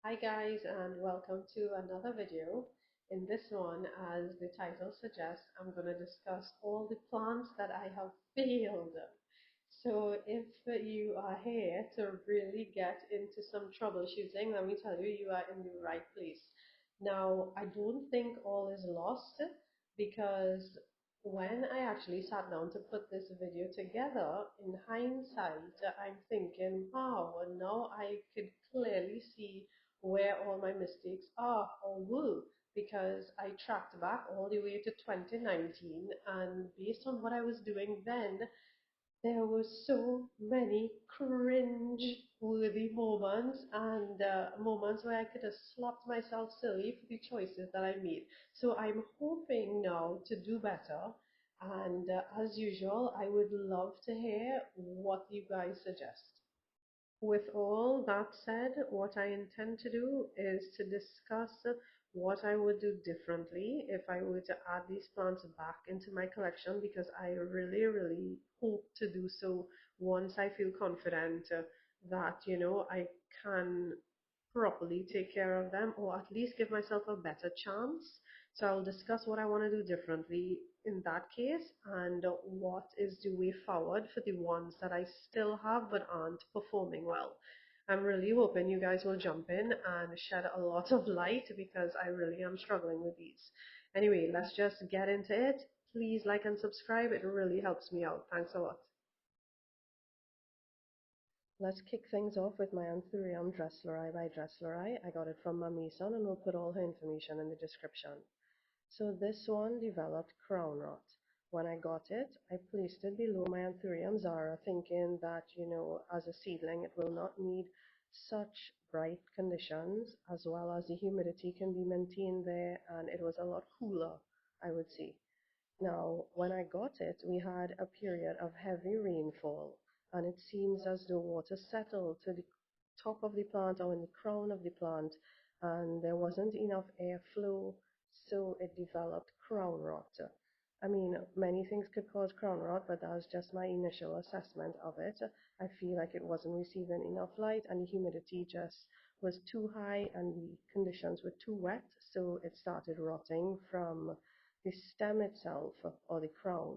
Hi guys and welcome to another video. In this one, as the title suggests, I'm going to discuss all the plants that I have failed. So if you are here to really get into some troubleshooting, let me tell you, you are in the right place. Now, I don't think all is lost because when I actually sat down to put this video together, in hindsight, I'm thinking, wow, now I could clearly see where all my mistakes are or were because I tracked back all the way to 2019, and based on what I was doing then, there were so many cringe worthy moments and moments where I could have slapped myself silly for the choices that I made. So I'm hoping now to do better. And as usual, I would love to hear what you guys suggest. With all that said, what I intend to do is to discuss what I would do differently if I were to add these plants back into my collection because I really, really hope to do so once I feel confident that, I can properly take care of them or at least give myself a better chance. So I'll discuss what I want to do differently in that case and what is the way forward for the ones that I still have but aren't performing well. I'm really hoping you guys will jump in and shed a lot of light because I really am struggling with these. Anyway, let's just get into it. Please like and subscribe. It really helps me out. Thanks a lot. Let's kick things off with my Anthurium Dressleri by Dressleri. I got it from my Mason and we'll put all her information in the description. So this one developed crown rot. When I got it, I placed it below my Anthurium Zara, thinking that, as a seedling, it will not need such bright conditions, as well as the humidity can be maintained there, and it was a lot cooler, I would say. Now, when I got it, we had a period of heavy rainfall, and it seems as though water settled to the top of the plant or in the crown of the plant, and there wasn't enough airflow, so it developed crown rot. I mean, many things could cause crown rot, but that was just my initial assessment of it. I feel like it wasn't receiving enough light, and the humidity just was too high, and the conditions were too wet, so it started rotting from the stem itself or the crown.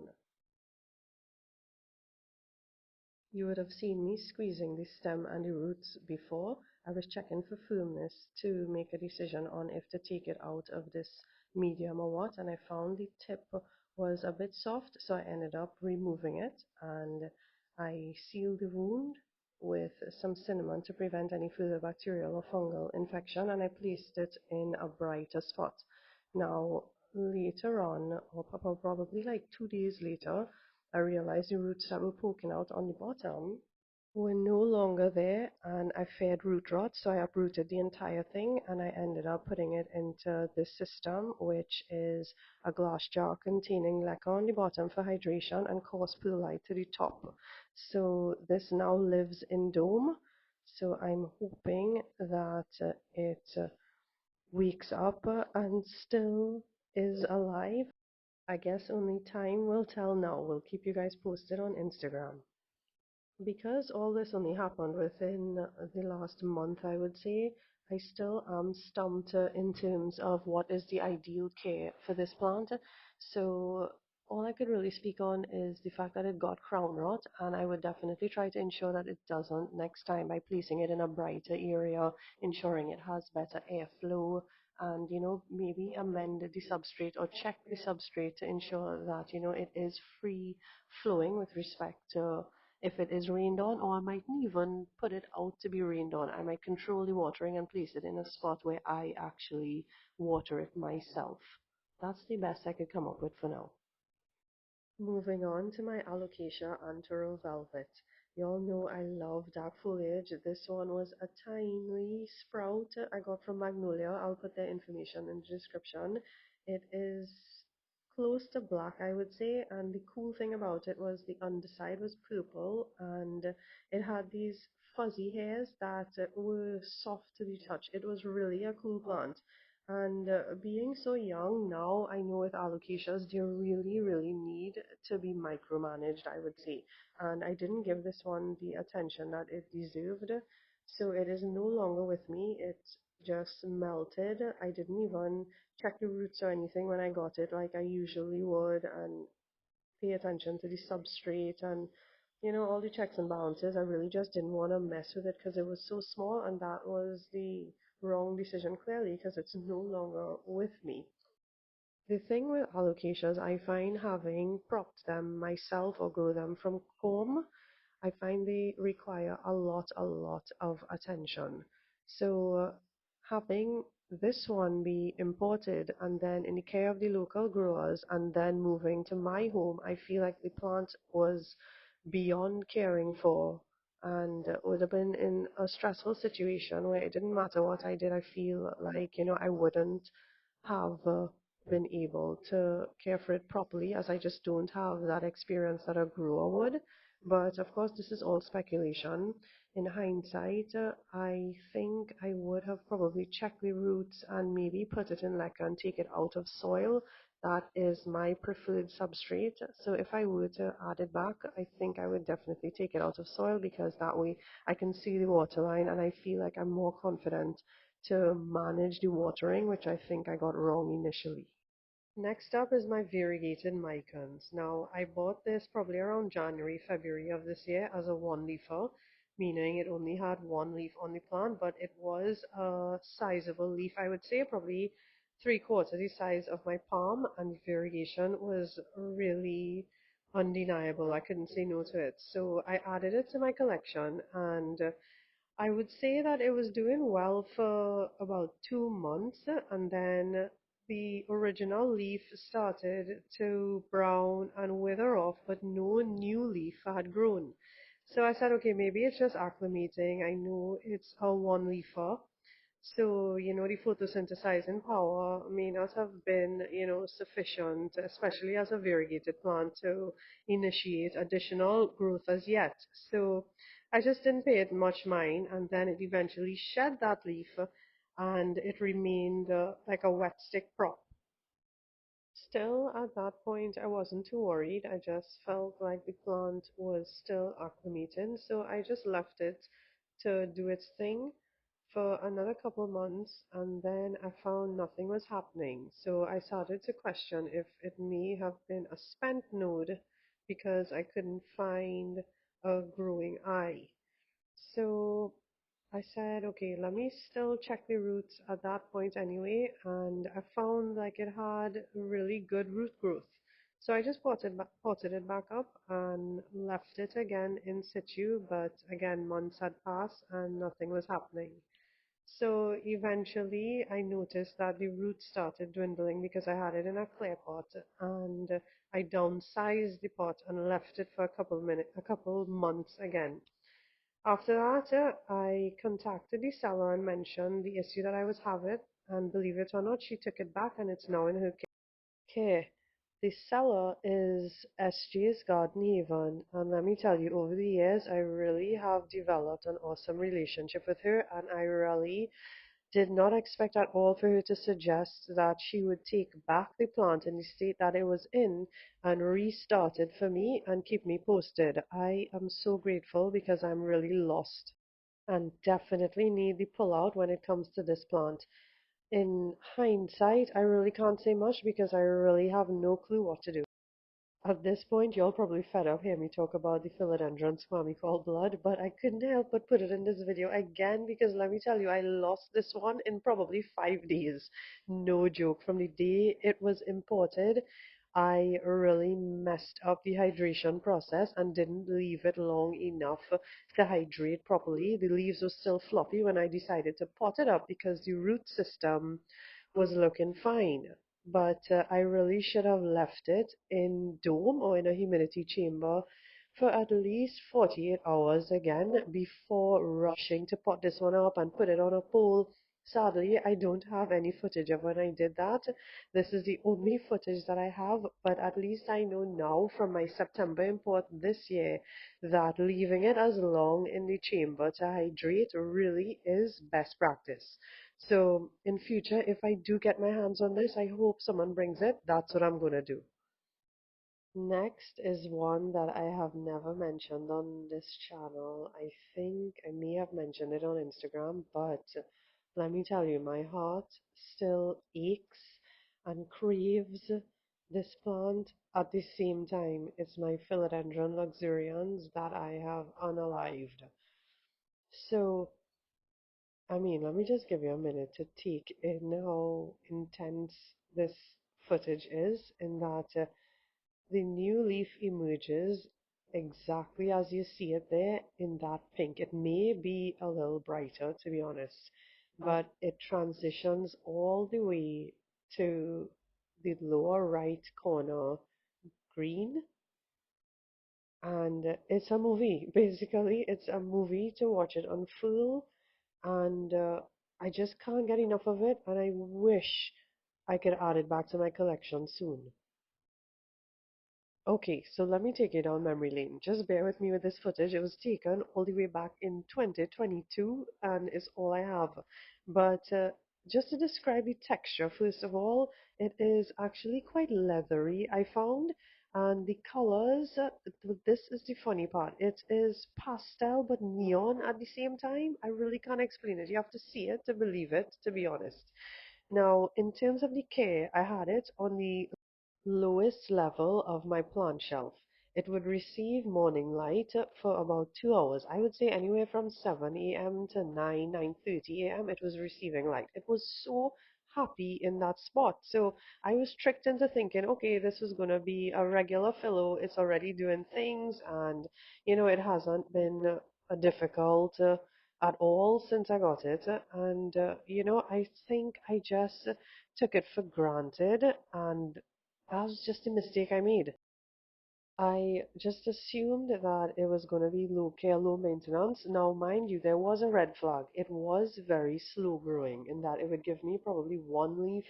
You would have seen me squeezing the stem and the roots before. I was checking for firmness to make a decision on if to take it out of this medium or what, and I found the tip was a bit soft, so I ended up removing it and I sealed the wound with some cinnamon to prevent any further bacterial or fungal infection, and I placed it in a brighter spot. Now, later on, or probably like 2 days later, I realized the roots that were poking out on the bottom were no longer there, and I feared root rot, so I uprooted the entire thing and I ended up putting it into this system, which is a glass jar containing leca on the bottom for hydration and coarse perlite to the top. So this now lives in dome. So I'm hoping that it wakes up and still is alive. I guess only time will tell now. We'll keep you guys posted on Instagram. Because all this only happened within the last month, I would say, I still am stumped in terms of what is the ideal care for this plant. So all I could really speak on is the fact that it got crown rot, and I would definitely try to ensure that it doesn't next time by placing it in a brighter area, ensuring it has better airflow, and maybe amend the substrate or check the substrate to ensure that it is free flowing with respect to if it is rained on, or I might even put it out to be rained on. I might control the watering and place it in a spot where I actually water it myself. That's the best I could come up with for now. Moving on to my Alocasia Antero Velvet. Y'all know I love dark foliage. This one was a tiny sprout I got from Magnolia. I'll put their information in the description. It is close to black, I would say, and the cool thing about it was the underside was purple and it had these fuzzy hairs that were soft to the touch. It was really a cool plant. And being so young now, I know with alocasias, they really, really need to be micromanaged, I would say. And I didn't give this one the attention that it deserved. So it is no longer with me. It just melted. I didn't even check the roots or anything when I got it like I usually would and pay attention to the substrate and all the checks and balances. I really just didn't want to mess with it because it was so small, and that was the wrong decision clearly because it's no longer with me. The thing with alocasias, I find having propped them myself or grow them from comb, I find they require a lot of attention. So having this one be imported and then in the care of the local growers and then moving to my home, I feel like the plant was beyond caring for and would have been in a stressful situation where it didn't matter what I did. I feel like, I wouldn't have been able to care for it properly as I just don't have that experience that a grower would. But of course, this is all speculation. In hindsight, I think I would have probably checked the roots and maybe put it in leca and take it out of soil. That is my preferred substrate. So if I were to add it back, I think I would definitely take it out of soil because that way I can see the water line and I feel like I'm more confident to manage the watering, which I think I got wrong initially. Next up is my variegated micans. Now, I bought this probably around January, February of this year as a one leafer, meaning it only had one leaf on the plant, but it was a sizable leaf. I would say probably three-quarters the size of my palm, and the variegation was really undeniable. I couldn't say no to it. So I added it to my collection, and I would say that it was doing well for about 2 months, and then the original leaf started to brown and wither off, but no new leaf had grown. So I said, okay, maybe it's just acclimating. I know it's a one leafer, so, the photosynthesizing power may not have been, sufficient, especially as a variegated plant, to initiate additional growth as yet. So I just didn't pay it much mind, and then it eventually shed that leaf, and it remained like a wet stick prop. Still, at that point, I wasn't too worried. I just felt like the plant was still acclimating, so I just left it to do its thing for another couple of months, and then I found nothing was happening. So I started to question if it may have been a spent node because I couldn't find a growing eye. So I said, okay, let me still check the roots at that point anyway, and I found like it had really good root growth. So I just potted it back up and left it again in situ, but again, months had passed and nothing was happening. So eventually I noticed that the roots started dwindling because I had it in a clear pot, and I downsized the pot and left it for a couple months again. After that, I contacted the seller and mentioned the issue that I was having, and believe it or not, she took it back and it's now in her care. The seller is SG's Garden Haven, and let me tell you, over the years, I really have developed an awesome relationship with her, and I really did not expect at all for her to suggest that she would take back the plant in the state that it was in and restart it for me and keep me posted. I am so grateful because I'm really lost and definitely need the pull out when it comes to this plant. In hindsight, I really can't say much because I really have no clue what to do. At this point, you're probably fed up hearing me talk about the philodendron squammy called blood, but I couldn't help but put it in this video again because let me tell you, I lost this one in probably 5 days. No joke. From the day it was imported, I really messed up the hydration process and didn't leave it long enough to hydrate properly. The leaves were still floppy when I decided to pot it up because the root system was looking fine, but I really should have left it in dome or in a humidity chamber for at least 48 hours again before rushing to pot this one up and put it on a pole. Sadly, I don't have any footage of when I did that. This is the only footage that I have, but at least I know now from my September import this year that leaving it as long in the chamber to hydrate really is best practice. So in future, if I do get my hands on this, I hope someone brings it. That's what I'm going to do. Next is one that I have never mentioned on this channel. I think I may have mentioned it on Instagram, but let me tell you, my heart still aches and craves this plant at the same time. It's my Philodendron luxurians that I have unalived. So, I mean, let me just give you a minute to take in how intense this footage is, in that the new leaf emerges exactly as you see it there in that pink. It may be a little brighter, to be honest, but it transitions all the way to the lower right corner green. And it's a movie. Basically, it's a movie to watch it unfold, and I just can't get enough of it, and I wish I could add it back to my collection soon. Okay, so let me take you down memory lane. Just bear with me with this footage. It was taken all the way back in 2022 and is all I have. But just to describe the texture, first of all, it is actually quite leathery, I found. And the colors, this is the funny part. It is pastel but neon at the same time. I really can't explain it. You have to see it to believe it, to be honest. Now, in terms of the care, I had it on the lowest level of my plant shelf. It would receive morning light for about 2 hours. I would say anywhere from 7 a.m. to 9:30 a.m. it was receiving light. It was so happy in that spot. So I was tricked into thinking, okay, this was going to be a regular pillow. It's already doing things, and it hasn't been difficult at all since I got it. And I think I just took it for granted, and that was just a mistake I made. I just assumed that it was going to be low care, low maintenance. Now, mind you, there was a red flag. It was very slow growing in that it would give me probably one leaf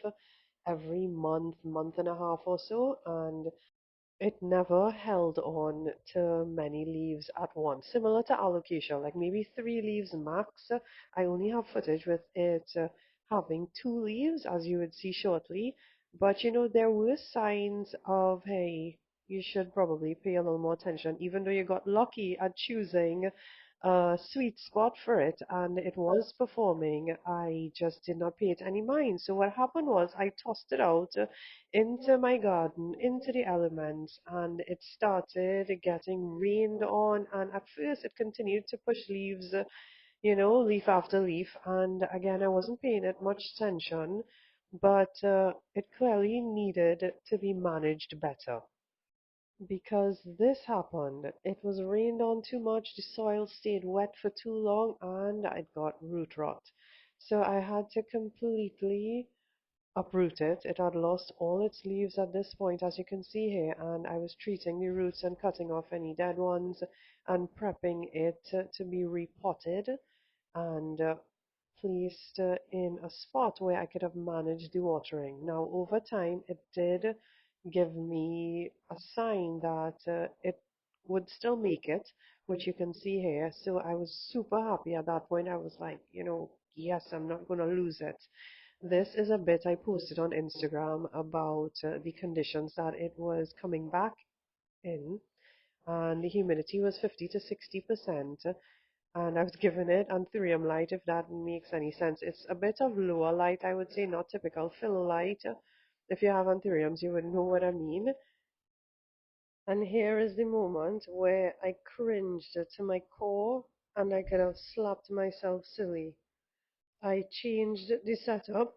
every month, month and a half or so, and it never held on to many leaves at once, similar to alocasia, like maybe 3 leaves max. I only have footage with it having 2 leaves, as you would see shortly. But there were signs of, hey, you should probably pay a little more attention, even though you got lucky at choosing a sweet spot for it and it was performing. I just did not pay it any mind. So what happened was I tossed it out into my garden, into the elements, and it started getting rained on. And at first, it continued to push leaves, leaf after leaf. And again, I wasn't paying it much attention, but it clearly needed to be managed better. Because this happened, it was rained on too much, the soil stayed wet for too long, and I got root rot. So I had to completely uproot it. It had lost all its leaves at this point, as you can see here, and I was treating the roots and cutting off any dead ones and prepping it to be repotted and placed in a spot where I could have managed the watering. Now, over time, it did give me a sign that it would still make it, which you can see here. So I was super happy at that point. I was like, yes, I'm not going to lose it. This is a bit I posted on Instagram about the conditions that it was coming back in, and the humidity was 50 to 60%. And I was given it anthurium light, if that makes any sense. It's a bit of lower light, I would say, not typical fill light. If you have anthuriums, you would know what I mean. And here is the moment where I cringed to my core and I could have slapped myself silly. I changed the setup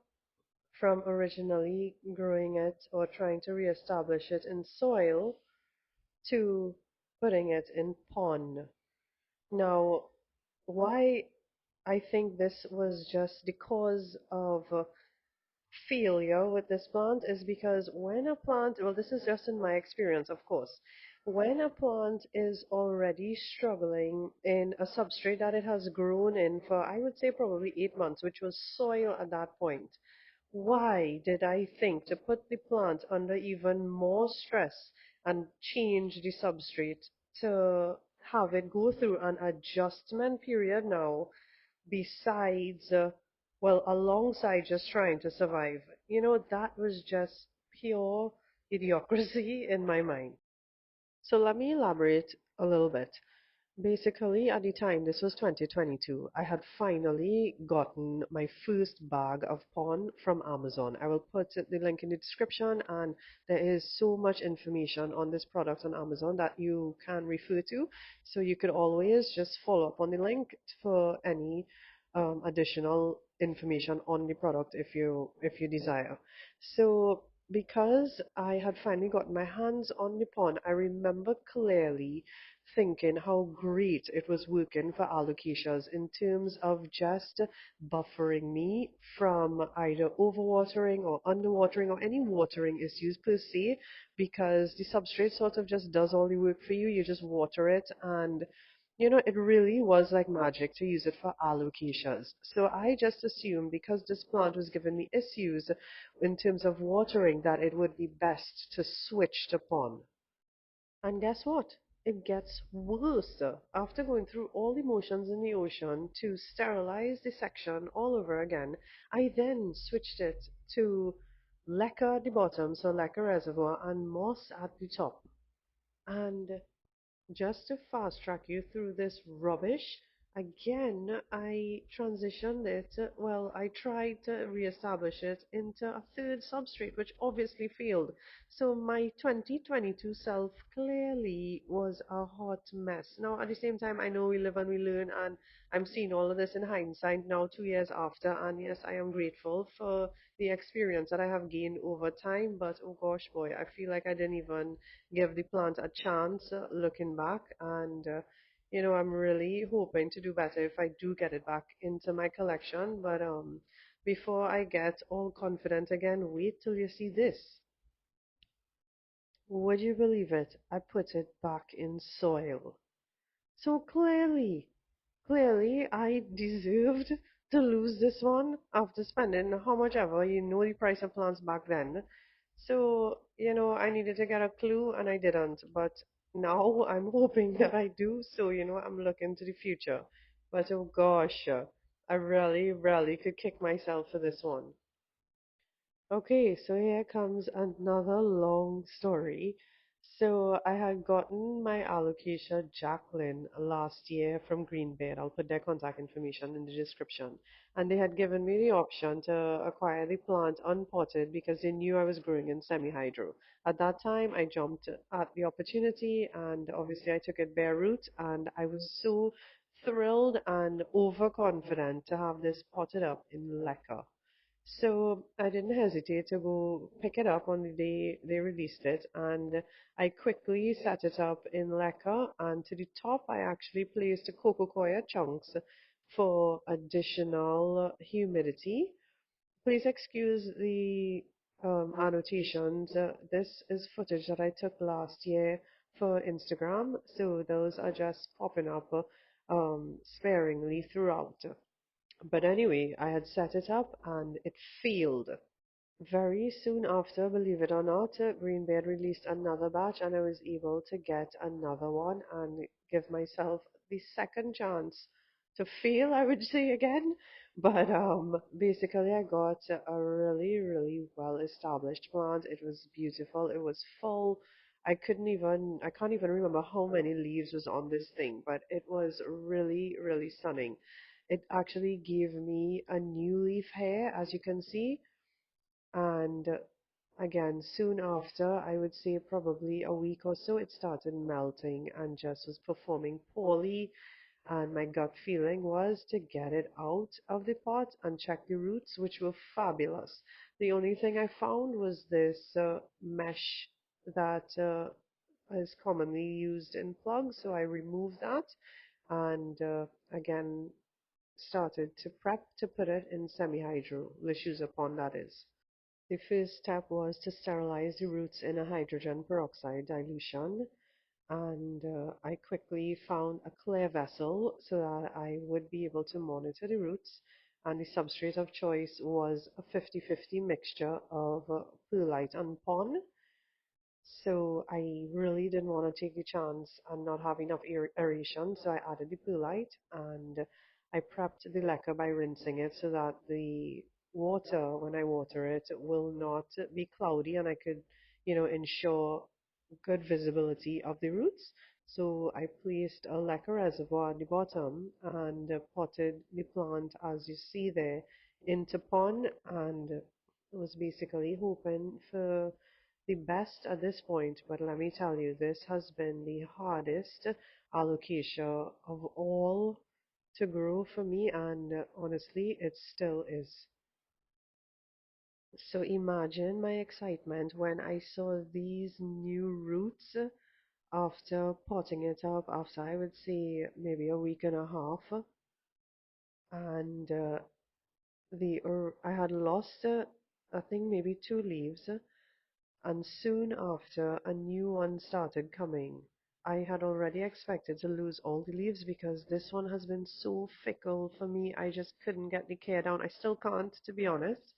from originally growing it or trying to reestablish it in soil to putting it in pond. Now, why I think this was just the cause of failure with this plant is because when a plant, well, this is just in my experience, of course, when a plant is already struggling in a substrate that it has grown in for, I would say, probably 8 months, which was soil at that point, why did I think to put the plant under even more stress and change the substrate to have it go through an adjustment period now, besides, well, alongside just trying to survive? That was just pure idiocracy in my mind. So let me elaborate a little bit. Basically, at the time, this was 2022, I had finally gotten my first bag of pond from Amazon. I will put the link in the description, and there is so much information on this product on Amazon that you can refer to. So you could always just follow up on the link for any additional information on the product if you desire. So because I had finally gotten my hands on the pond, I remember clearly thinking how great it was working for alocasias in terms of just buffering me from either overwatering or underwatering or any watering issues per se, because the substrate sort of just does all the work for you. You just water it, and it really was like magic to use it for alocasias. So I just assumed because this plant was giving me issues in terms of watering that it would be best to switch to pond. And guess what? It gets worse. After going through all the motions in the ocean to sterilize the section all over again, I then switched it to leca at the bottom, so leca reservoir, and moss at the top. And just to fast track you through this rubbish, again, I transitioned it. Well, I tried to reestablish it into a third substrate, which obviously failed. So my 2022 self clearly was a hot mess. Now, at the same time, I know we live and we learn, and I'm seeing all of this in hindsight now, 2 years after. And yes, I am grateful for the experience that I have gained over time. But oh gosh, boy, I feel like I didn't even give the plant a chance looking back. And, I'm really hoping to do better if I do get it back into my collection. But before I get all confident again, wait till you see this. Would you believe it? I put it back in soil. So clearly, I deserved to lose this one after spending how much ever, the price of plants back then. So, I needed to get a clue and I didn't. But now I'm hoping that I do. So, I'm looking to the future. But oh gosh, I really, really could kick myself for this one. Okay, so here comes another long story. So I had gotten my alocasia Jacqueline last year from Green Bay. I'll put their contact information in the description. And they had given me the option to acquire the plant unpotted because they knew I was growing in semi-hydro. At that time, I jumped at the opportunity and obviously I took it bare root and I was so thrilled and overconfident to have this potted up in Leca. So I didn't hesitate to go pick it up on the day they released it, and I quickly set it up in leca. And to the top, I actually placed cocoa coir chunks for additional humidity. Please excuse the annotations. This is footage that I took last year for Instagram, so those are just popping up sparingly throughout. But anyway, I had set it up and it failed. Very soon after, believe it or not, Green Bay released another batch and I was able to get another one and give myself the second chance to fail, I would say again. But basically I got a really, really well established plant. It was beautiful. It was full. I can't even remember how many leaves was on this thing, but it was really, really stunning. It actually gave me a new leaf hair, as you can see, and again, soon after, I would say probably a week or so, it started melting and just was performing poorly. And my gut feeling was to get it out of the pot and check the roots, which were fabulous. The only thing I found was this mesh that is commonly used in plugs, so I removed that and again started to prep to put it in semi-hydro, Lechuza pond that is. The first step was to sterilize the roots in a hydrogen peroxide dilution, and I quickly found a clear vessel so that I would be able to monitor the roots. And the substrate of choice was a 50-50 mixture of perlite and pon. So I really didn't want to take a chance and not have enough aeration, so I added the perlite and I prepped the leca by rinsing it so that the water, when I water it, will not be cloudy and I could, ensure good visibility of the roots. So I placed a lacquer reservoir at the bottom and potted the plant, as you see there, into pond, and was basically hoping for the best at this point. But let me tell you, this has been the hardest alocasia of all to grow for me, and honestly, it still is. So imagine my excitement when I saw these new roots after potting it up after I would say maybe a week and a half, and I had lost I think maybe two leaves, and soon after a new one started coming. I had already expected to lose all the leaves because this one has been so fickle for me. I just couldn't get the care down. I still can't, to be honest.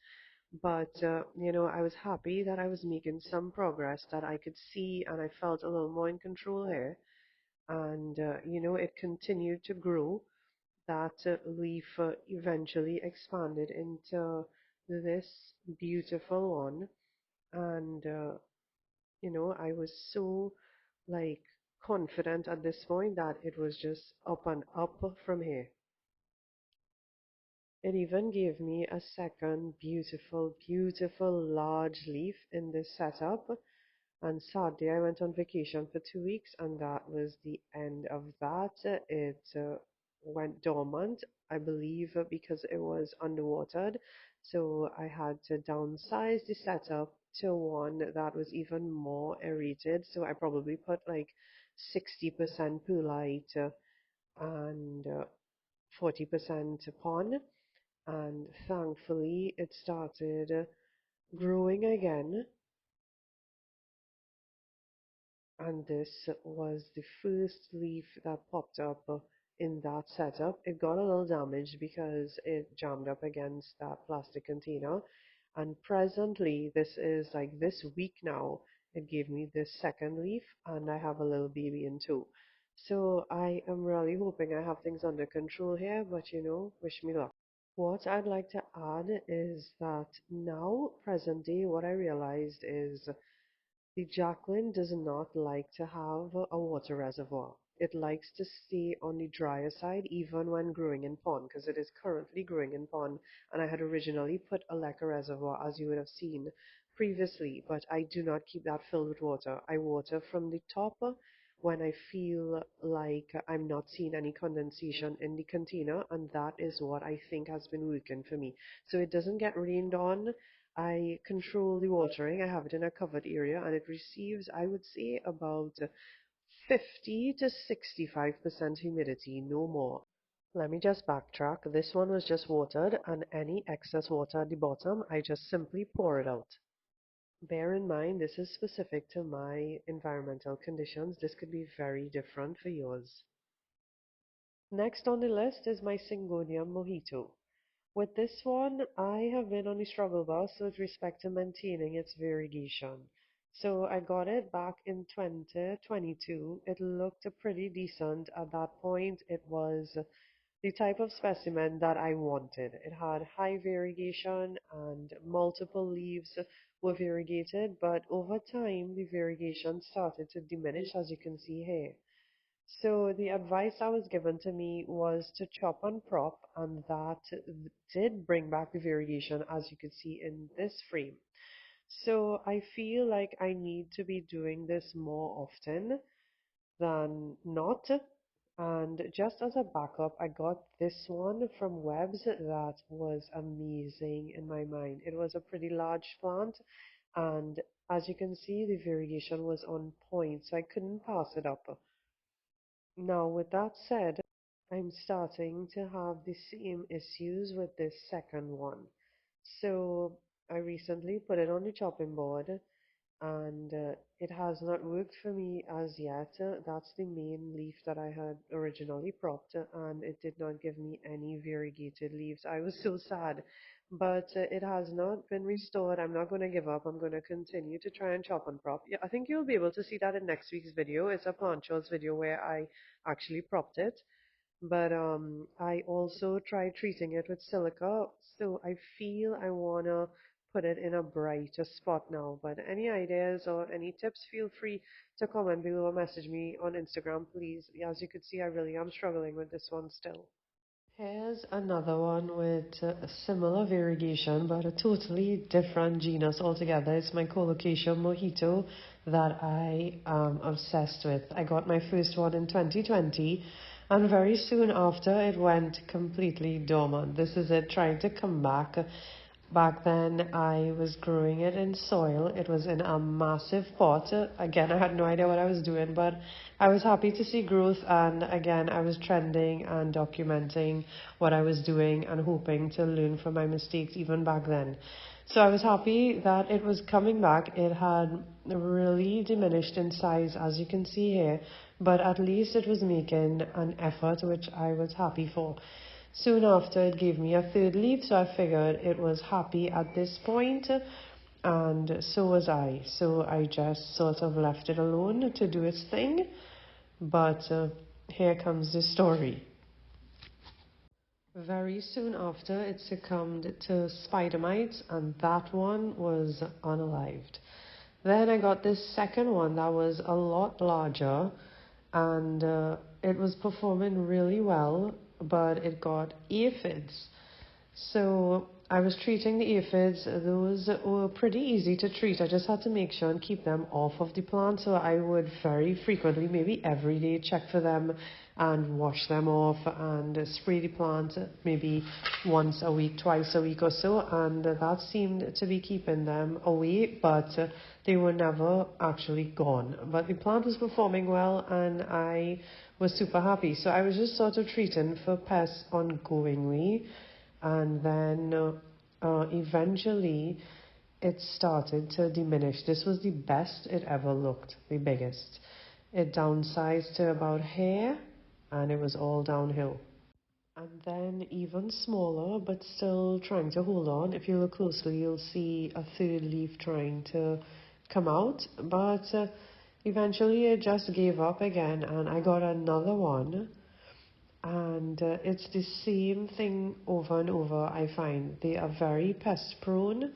But I was happy that I was making some progress that I could see, and I felt a little more in control here. And it continued to grow. That leaf eventually expanded into this beautiful one, and I was so like confident at this point that it was just up and up from here. It even gave me a second beautiful, beautiful large leaf in this setup. And sadly, I went on vacation for 2 weeks, and that was the end of that. It went dormant, I believe, because it was underwatered. So I had to downsize the setup to one that was even more aerated. So I probably put like 60% perlite and 40% pond. And thankfully, it started growing again. And this was the first leaf that popped up in that setup. It got a little damaged because it jammed up against that plastic container. And presently, this is like this week now, it gave me this second leaf, and I have a little baby in two. So I am really hoping I have things under control here, but wish me luck. What I'd like to add is that now, present day, what I realized is the Jacqueline does not like to have a water reservoir. It likes to stay on the drier side even when growing in pond, because it is currently growing in pond, and I had originally put a lacquer reservoir, as you would have seen previously, but I do not keep that filled with water. I water from the top when I feel like I'm not seeing any condensation in the container, and that is what I think has been working for me. So it doesn't get rained on. I control the watering. I have it in a covered area, and it receives, I would say, about 50 to 65% humidity, no more. Let me just backtrack. This one was just watered, and any excess water at the bottom, I just simply pour it out. Bear in mind, this is specific to my environmental conditions. This could be very different for yours. Next on the list is my Syngonium mojito. With this one, I have been on the struggle bus with respect to maintaining its variegation. So I got it back in 2022. It looked pretty decent at that point. It was the type of specimen that I wanted. It had high variegation and multiple leaves were variegated, but over time the variegation started to diminish, as you can see here. So the advice that was given to me was to chop and prop, and that did bring back the variegation, as you could see in this frame. So I feel like I need to be doing this more often than not. And just as a backup, I got this one from Webs that was amazing in my mind. It was a pretty large plant, and as you can see, the variegation was on point, so I couldn't pass it up. Now, with that said, I'm starting to have the same issues with this second one. So I recently put it on the chopping board, and it has not worked for me as yet. That's the main leaf that I had originally propped, and it did not give me any variegated leaves. I was so sad, but it has not been restored. I'm not going to give up. I'm going to continue to try and chop and prop. Yeah, I think you'll be able to see that in next week's video. It's a plant chores video where I actually propped it. But I also tried treating it with silica, so I feel I wanna put it in a brighter spot now. But any ideas or any tips, feel free to comment below or message me on Instagram, please. As you can see, I really am struggling with this one still. Here's another one with a similar variegation, but a totally different genus altogether. It's my colocation mojito that I am obsessed with. I got my first one in 2020, and very soon after it went completely dormant. This is it trying to come back. Back then, I was growing it in soil. It was in a massive pot. Again, I had no idea what I was doing, but I was happy to see growth. And again, I was trending and documenting what I was doing and hoping to learn from my mistakes even back then. So I was happy that it was coming back. It had really diminished in size, as you can see here, but at least it was making an effort, which I was happy for. Soon after, it gave me a third leaf, so I figured it was happy at this point, and so was I. So I just sort of left it alone to do its thing, but here comes the story. Very soon after, it succumbed to spider mites, and that one was unalived. Then I got this second one that was a lot larger, and it was performing really well, but it got aphids. So I was treating the aphids. Those were pretty easy to treat. I just had to make sure and keep them off of the plant. So I would very frequently, maybe every day, check for them and wash them off and spray the plant maybe once a week, twice a week or so. And that seemed to be keeping them away, but they were never actually gone. But the plant was performing well, and I was super happy. So I was just sort of treating for pests ongoingly. And then eventually it started to diminish. This was the best it ever looked, the biggest. It downsized to about here, and it was all downhill. And then even smaller, but still trying to hold on. If you look closely, you'll see a third leaf trying to come out. But eventually it just gave up again, and I got another one. And it's the same thing over and over, I find. They are very pest prone,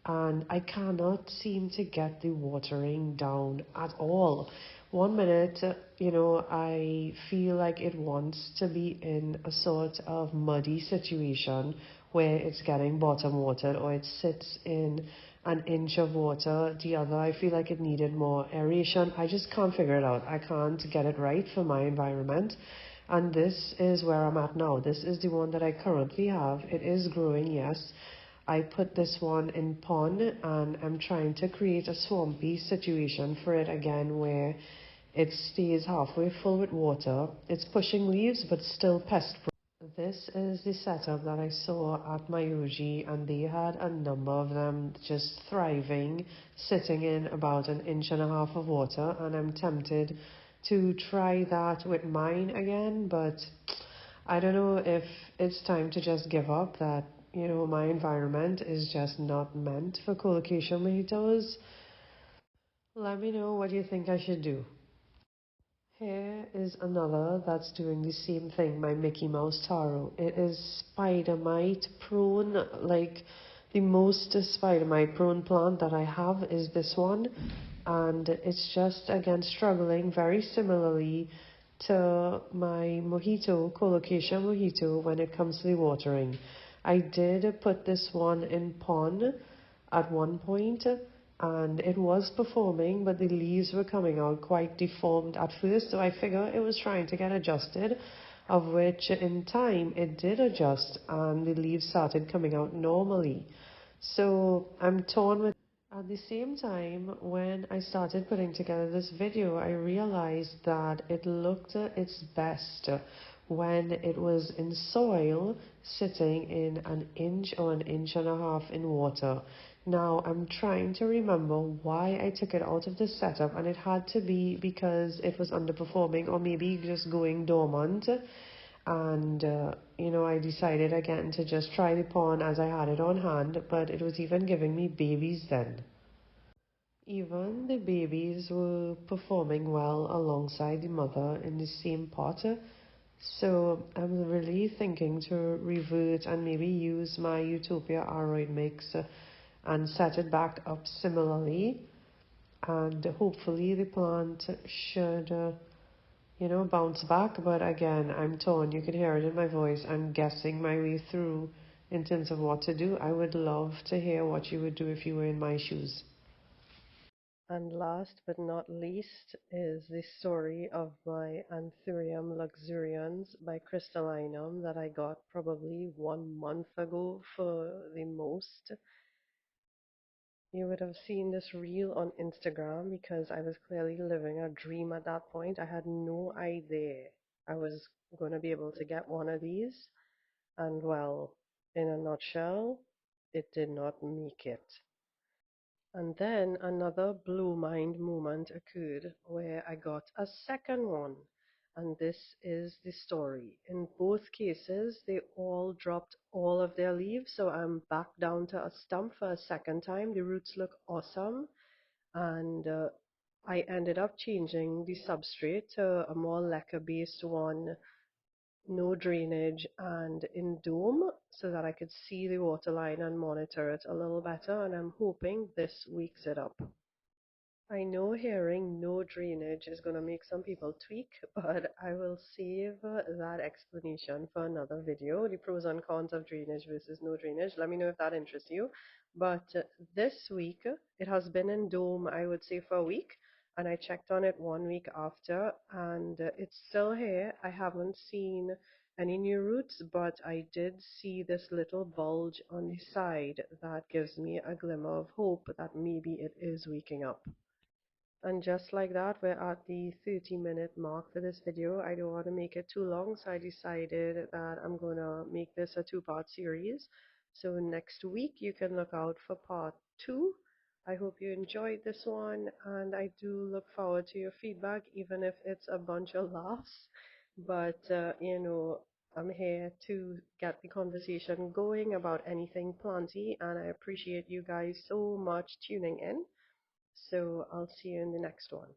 and I cannot seem to get the watering down at all. One minute, I feel like it wants to be in a sort of muddy situation where it's getting bottom watered, or it sits in an inch of water. The other, I feel like it needed more aeration. I just can't figure it out. I can't get it right for my environment. And this is where I'm at now. This is the one that I currently have. It is growing, yes. I put this one in pond, and I'm trying to create a swampy situation for it again, where it stays halfway full with water. It's pushing leaves, but still pest-proof. This is the setup that I saw at my Uji, and they had a number of them just thriving, sitting in about an inch and a half of water, and I'm tempted to try that with mine again, but I don't know if it's time to just give up, that my environment is just not meant for colocation mojitos. Let me know what you think I should do. Here is another that's doing the same thing, my Mickey Mouse taro. It is spider mite prone. Like, the most spider mite prone plant that I have is this one, and it's just again struggling very similarly to my mojito, colocation mojito, when it comes to the watering. I did put this one in pond at one point, and it was performing, but the leaves were coming out quite deformed at first, so I figured it was trying to get adjusted, of which in time it did adjust, and the leaves started coming out normally. So I'm torn with. At the same time, when I started putting together this video, I realized that it looked its best when it was in soil, sitting in an inch or an inch and a half in water. Now, I'm trying to remember why I took it out of the setup, and it had to be because it was underperforming, or maybe just going dormant. And I decided again to just try the pond as I had it on hand, but it was even giving me babies then. Even the babies were performing well alongside the mother in the same pot. So I'm really thinking to revert and maybe use my Utopia Aroid mix and set it back up similarly. And hopefully the plant should, bounce back. But again, I'm torn. You can hear it in my voice. I'm guessing my way through in terms of what to do. I would love to hear what you would do if you were in my shoes. And last but not least is the story of my Anthurium luxurians by Crystallinum that I got probably 1 month ago for the most. You would have seen this reel on Instagram because I was clearly living a dream at that point. I had no idea I was going to be able to get one of these. And well, in a nutshell, it did not make it. And then another blue mind moment occurred where I got a second one. And this is the story. In both cases, they all dropped all of their leaves, so I'm back down to a stump for a second time. The roots look awesome, and I ended up changing the substrate to a more lacquer-based one, no drainage, and in dome, so that I could see the water line and monitor it a little better, and I'm hoping this wakes it up. I know hearing no drainage is going to make some people tweak, but I will save that explanation for another video, the pros and cons of drainage versus no drainage. Let me know if that interests you. But this week, it has been in dome, I would say, for a week, and I checked on it 1 week after, and it's still here. I haven't seen any new roots, but I did see this little bulge on the side that gives me a glimmer of hope that maybe it is waking up. And just like that, we're at the 30-minute mark for this video. I don't want to make it too long, so I decided that I'm going to make this a two-part series. So next week, you can look out for part 2. I hope you enjoyed this one, and I do look forward to your feedback, even if it's a bunch of laughs. But, I'm here to get the conversation going about anything planty, and I appreciate you guys so much tuning in. So I'll see you in the next one.